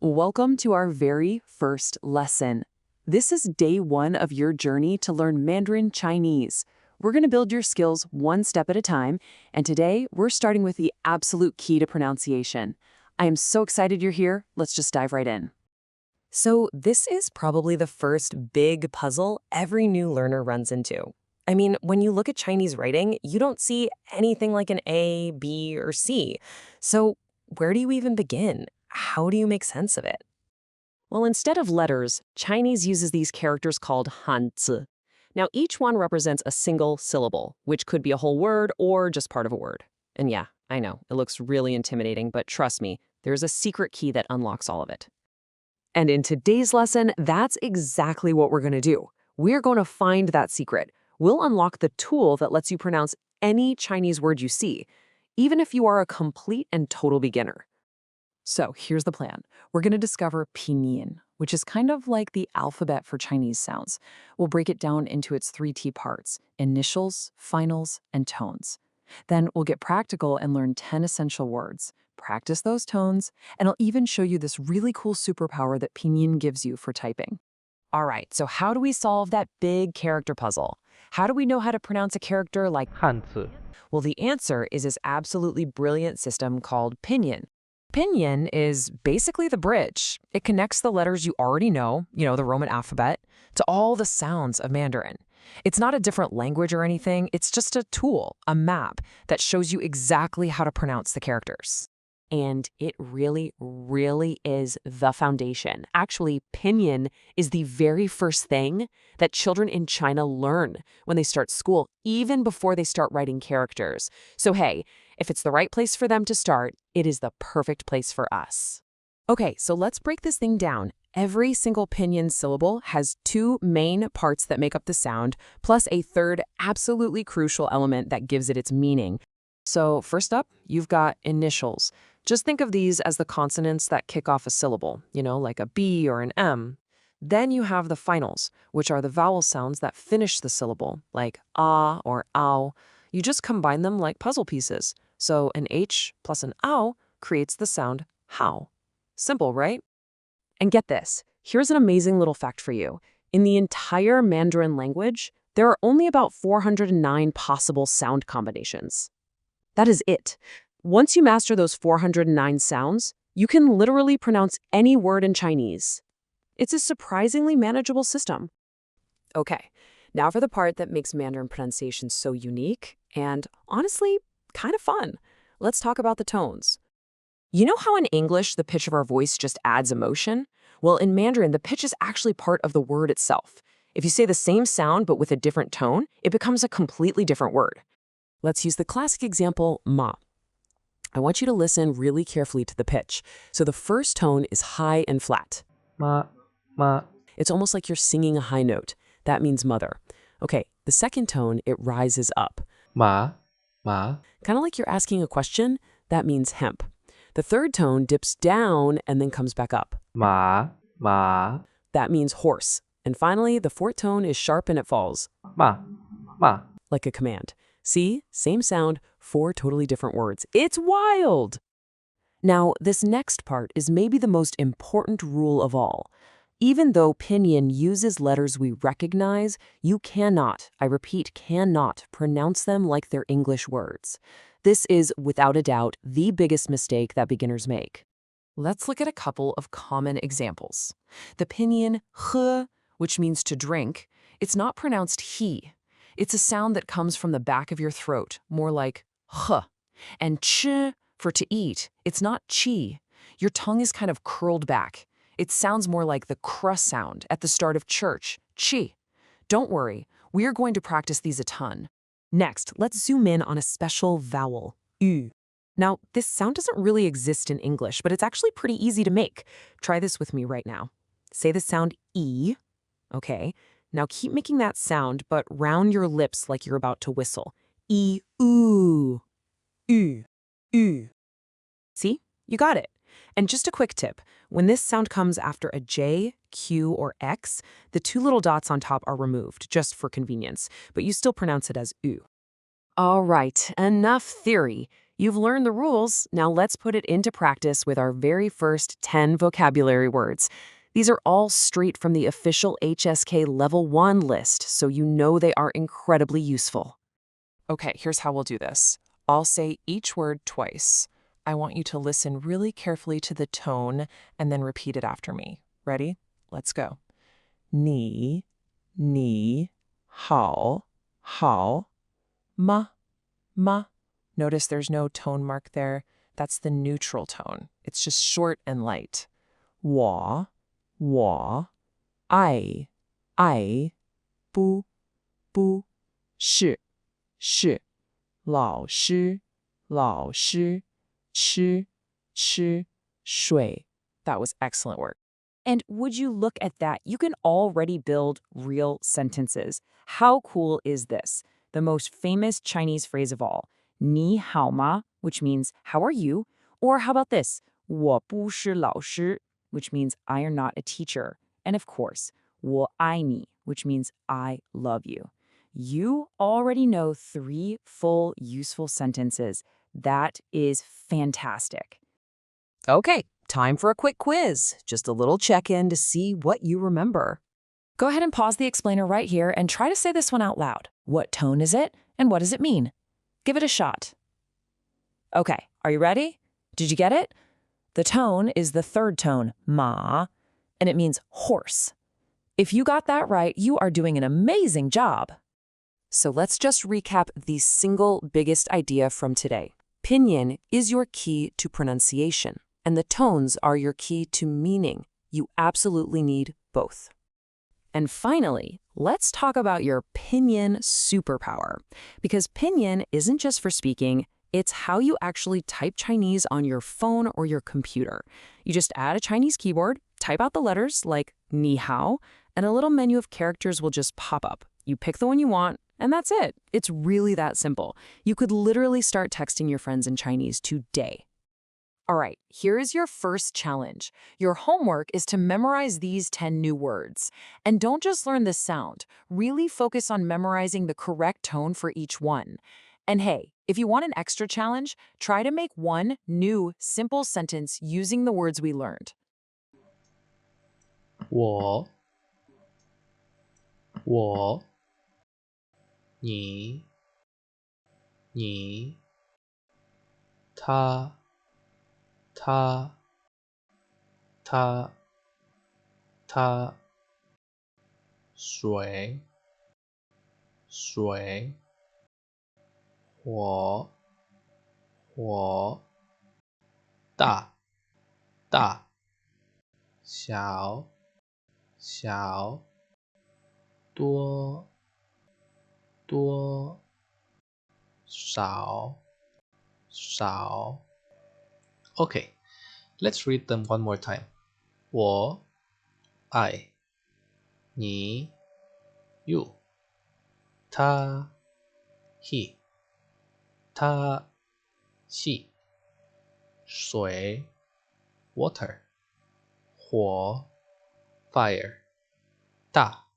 Welcome to our very first lesson. This is day one of your journey to learn Mandarin Chinese. We're going to build your skills one step at a time, and today we're starting with the absolute key to pronunciation. I am so excited you're here. Let's just dive right in. So this is probably the first big puzzle every new learner runs into. I mean, when you look at Chinese writing, you don't see anything like an A, B, or C. So where do you even begin? How do you make sense of it? Well, instead of letters, Chinese uses these characters called hanzi. Now, each one represents a single syllable, which could be a whole word or just part of a word. And yeah, I know, it looks really intimidating, but trust me, there's a secret key that unlocks all of it. And in today's lesson, that's exactly what we're going to do. We're going to find that secret. We'll unlock the tool that lets you pronounce any Chinese word you see, even if you are a complete and total beginner. So here's the plan. We're going to discover Pinyin, which is kind of like the alphabet for Chinese sounds. We'll break it down into its 3T parts: initials, finals, and tones. Then we'll get practical and learn 10 essential words. Practice those tones, and I'll even show you this really cool superpower that Pinyin gives you for typing. All right, so how do we solve that big character puzzle? How do we know how to pronounce a character like 汉字 Well, the answer is this absolutely brilliant system called Pinyin. Pinyin is basically the bridge. It connects the letters you already know, the Roman alphabet, to all the sounds of Mandarin. It's not a different language or anything. It's just a tool, a map, that shows you exactly how to pronounce the characters. And it really, really is the foundation. Actually, Pinyin is the very first thing that children in China learn when they start school, even before they start writing characters. So hey, if it's the right place for them to start, it is the perfect place for us. Okay, so let's break this thing down. Every single Pinyin syllable has two main parts that make up the sound, plus a third absolutely crucial element that gives it its meaning. So first up, you've got initials. Just think of these as the consonants that kick off a syllable, like a B or an M. Then you have the finals, which are the vowel sounds that finish the syllable, like ah or ow. You just combine them like puzzle pieces. So an H plus an ow creates the sound how. Simple, right? And get this, here's an amazing little fact for you. In the entire Mandarin language, there are only about 409 possible sound combinations. That is it. Once you master those 409 sounds, you can literally pronounce any word in Chinese. It's a surprisingly manageable system. Okay, now for the part that makes Mandarin pronunciation so unique and, honestly, kind of fun. Let's talk about the tones. You know how in English the pitch of our voice just adds emotion? Well, in Mandarin, the pitch is actually part of the word itself. If you say the same sound but with a different tone, it becomes a completely different word. Let's use the classic example, ma. I want you to listen really carefully to the pitch. So the first tone is high and flat. 妈妈 It's almost like you're singing a high note. That means mother. Okay, the second tone, it rises up. 马马 Kind of like you're asking a question. That means hemp. The third tone dips down and then comes back up. 马马 That means horse. And finally, the fourth tone is sharp and it falls, 骂骂 like a command. See? Same sound, 4 totally different words. It's wild! Now, this next part is maybe the most important rule of all. Even though Pinyin uses letters we recognize, you cannot, I repeat, cannot pronounce them like they're English words. This is, without a doubt, the biggest mistake that beginners make. Let's look at a couple of common examples. The Pinyin he, which means to drink, it's not pronounced he. It's a sound that comes from the back of your throat, more like h. And ch for to eat, it's not chi. Your tongue is kind of curled back. It sounds more like the kr sound at the start of church, chi. Don't worry, we are going to practice these a ton. Next, let's zoom in on a special vowel, u. Now, this sound doesn't really exist in English, but it's actually pretty easy to make. Try this with me right now. Say the sound e. Okay. Now keep making that sound, but round your lips like you're about to whistle. E, oo, oo, oo. See? You got it. And just a quick tip. When this sound comes after a J, Q, or X, the 2 little dots on top are removed, just for convenience, but you still pronounce it as oo. All right, enough theory. You've learned the rules, now let's put it into practice with our very first 10 vocabulary words. These are all straight from the official HSK Level 1 list, so you know they are incredibly useful. Okay, here's how we'll do this. I'll say each word twice. I want you to listen really carefully to the tone and then repeat it after me. Ready? Let's go. Ni, hao, ma, ma. Notice there's no tone mark there. That's the neutral tone. It's just short and light. Wa, ai, bu, shi, 老师 吃 水. That was excellent work. And would you look at that? You can already build real sentences. How cool is this? The most famous Chinese phrase of all, 你好吗, which means how are you? Or how about this, 我不是老师, which means I am not a teacher. And of course, 我爱你, which means I love you. You already know 3 full useful sentences. That is fantastic. Okay, time for a quick quiz. Just a little check-in to see what you remember. Go ahead and pause the explainer right here and try to say this one out loud. What tone is it, and what does it mean? Give it a shot. Okay, are you ready? Did you get it? The tone is the 3rd tone, ma, and it means horse. If you got that right, you are doing an amazing job. So let's just recap the single biggest idea from today. Pinyin is your key to pronunciation, and the tones are your key to meaning. You absolutely need both. And finally, let's talk about your Pinyin superpower. Because Pinyin isn't just for speaking, it's how you actually type Chinese on your phone or your computer. You just add a Chinese keyboard, type out the letters like ni hao, and a little menu of characters will just pop up. You pick the one you want, and that's it. It's really that simple. You could literally start texting your friends in Chinese today. All right, here is your first challenge. Your homework is to memorize these 10 new words. And don't just learn the sound. Really focus on memorizing the correct tone for each one. And hey, if you want an extra challenge, try to make one new, simple sentence using the words we learned. 我你他水火大小多少 Okay, let's read them one more time. 我爱你 you 他 he 他 she 水 water 火 fire 大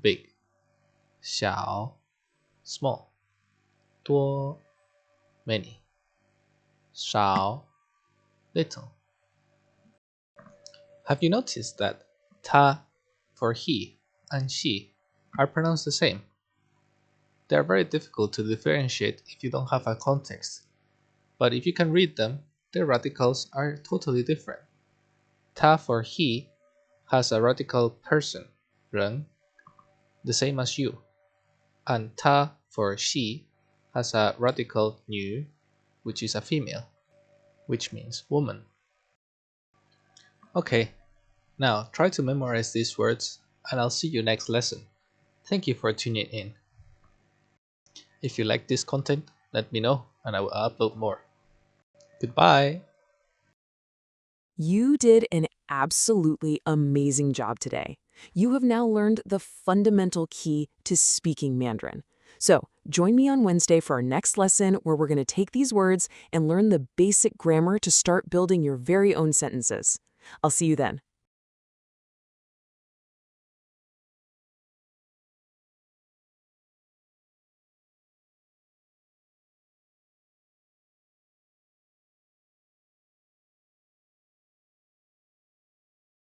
big 小 small 多 many 少 little. Have you noticed that ta for he and she are pronounced the same? They are very difficult to differentiate if you don't have a context, but if you can read them, their radicals are totally different. Ta for he has a radical person, 人, the same as you, and ta for she has a radical 女, which is a female, which means woman. Okay, now try to memorize these words, and I'll see you next lesson. Thank you for tuning in. If you like this content, let me know and I will upload more. Goodbye! You did an absolutely amazing job today. You have now learned the fundamental key to speaking Mandarin. So, join me on Wednesday for our next lesson where we're going to take these words and learn the basic grammar to start building your very own sentences. I'll see you then.